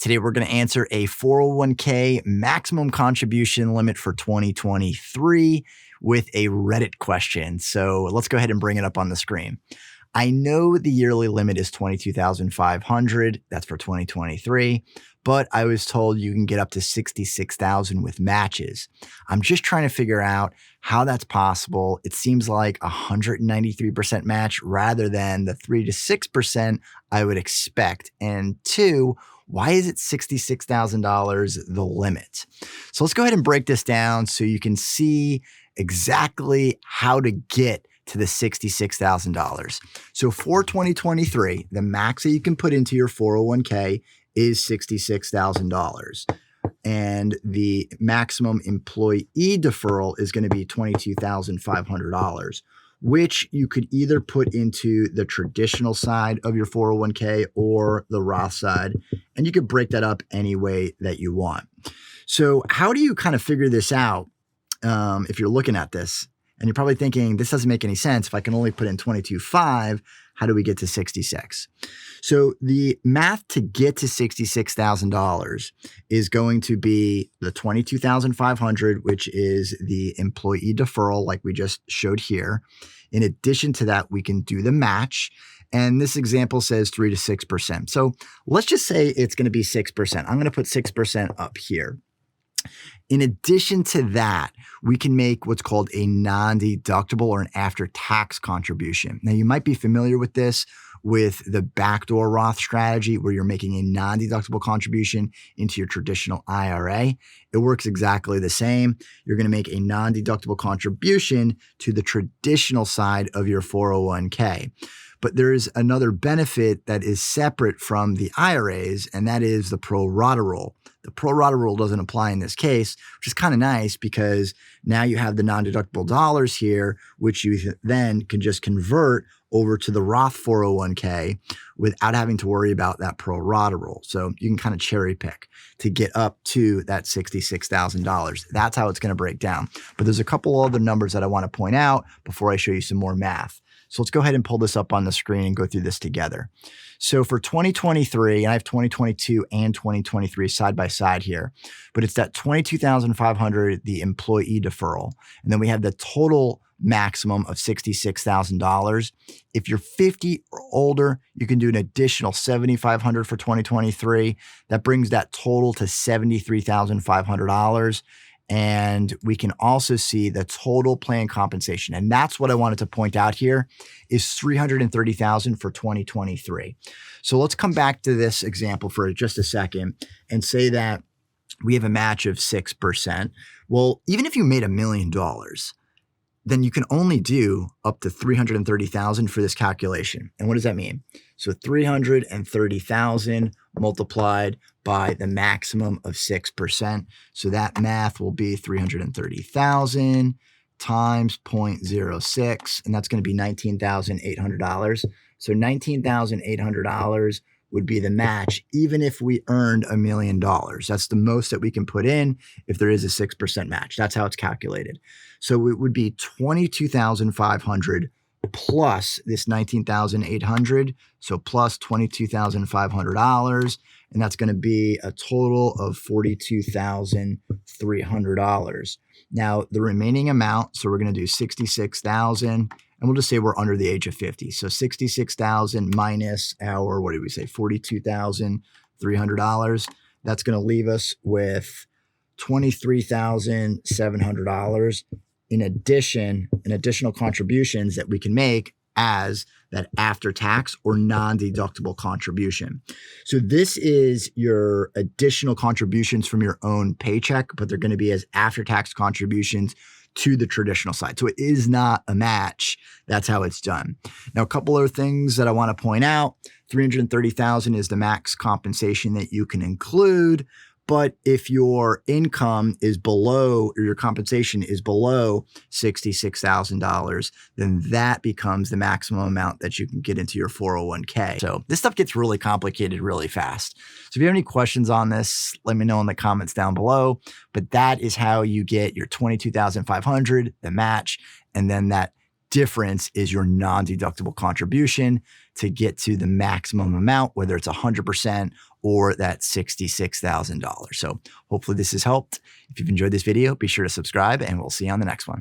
Today, we're going to answer a 401k maximum contribution limit for 2023 with a Reddit question. So let's go ahead and bring it up on the screen. I know the yearly limit is $22,500. That's for 2023, but I was told you can get up to $66,000 with matches. I'm just trying to figure out how that's possible. It seems like 193% match rather than the 3 to 6% I would expect. And two, why is it $66,000 the limit? So let's go ahead and break this down so you can see exactly how to get to the $66,000. So for 2023, the max that you can put into your 401k is $66,000. And the maximum employee deferral is going to be $22,500, which you could either put into the traditional side of your 401k or the Roth side. And you could break that up any way that you want. So how do you kind of figure this out if you're looking at this? And you're probably thinking, this doesn't make any sense. If I can only put in 22.5, how do we get to 66? So the math to get to $66,000 is going to be the $22,500, which is the employee deferral like we just showed here. In addition to that, we can do the match. And this example says 3 to 6%. So let's just say it's going to be 6%. I'm going to put 6% up here. In addition to that, we can make what's called a non-deductible or an after-tax contribution. Now, you might be familiar with this with the backdoor Roth strategy where you're making a non-deductible contribution into your traditional IRA. It works exactly the same. You're going to make a non-deductible contribution to the traditional side of your 401k. But there is another benefit that is separate from the IRAs, and that is the pro rata rule. The pro rata rule doesn't apply in this case, which is kind of nice because now you have the non-deductible dollars here, which you then can just convert over to the Roth 401k without having to worry about that pro rata rule. So you can kind of cherry pick to get up to that $66,000. That's how it's going to break down. But there's a couple other numbers that I want to point out before I show you some more math. So let's go ahead and pull this up on the screen and go through this together. So for 2023, and I have 2022 and 2023 side by side here, but it's that $22,500, the employee deferral. And then we have the total maximum of $66,000. If you're 50 or older, you can do an additional $7,500 for 2023. That brings that total to $73,500. And we can also see the total plan compensation. And that's what I wanted to point out here is $330,000 for 2023. So let's come back to this example for just a second and say that we have a match of 6%. Well, even if you made $1 million, then you can only do up to $330,000 for this calculation. And what does that mean? So $330,000 multiplied by the maximum of 6%. So that math will be $330,000 times 0.06, and that's going to be $19,800. So $19,800 would be the match, even if we earned $1 million. That's the most that we can put in if there is a 6% match. That's how it's calculated. So it would be $22,500 plus this $19,800. So plus $22,500. And that's going to be a total of $42,300. Now, the remaining amount, so we're going to do $66,000, and we'll just say we're under the age of 50. So $66,000 minus our, what did we say, $42,300. That's going to leave us with $23,700. In addition, additional contributions that we can make as that after-tax or non-deductible contribution. So this is your additional contributions from your own paycheck, but they're going to be as after-tax contributions to the traditional side. So it is not a match. That's how it's done. Now, a couple other things that I want to point out. $330,000 is the max compensation that you can include. But if your income is below, or your compensation is below $66,000, then that becomes the maximum amount that you can get into your 401k. So this stuff gets really complicated really fast. So if you have any questions on this, let me know in the comments down below. But that is how you get your $22,500, the match, and then that difference is your non-deductible contribution to get to the maximum amount, whether it's 100% or that $66,000. So hopefully this has helped. If you've enjoyed this video, be sure to subscribe and we'll see you on the next one.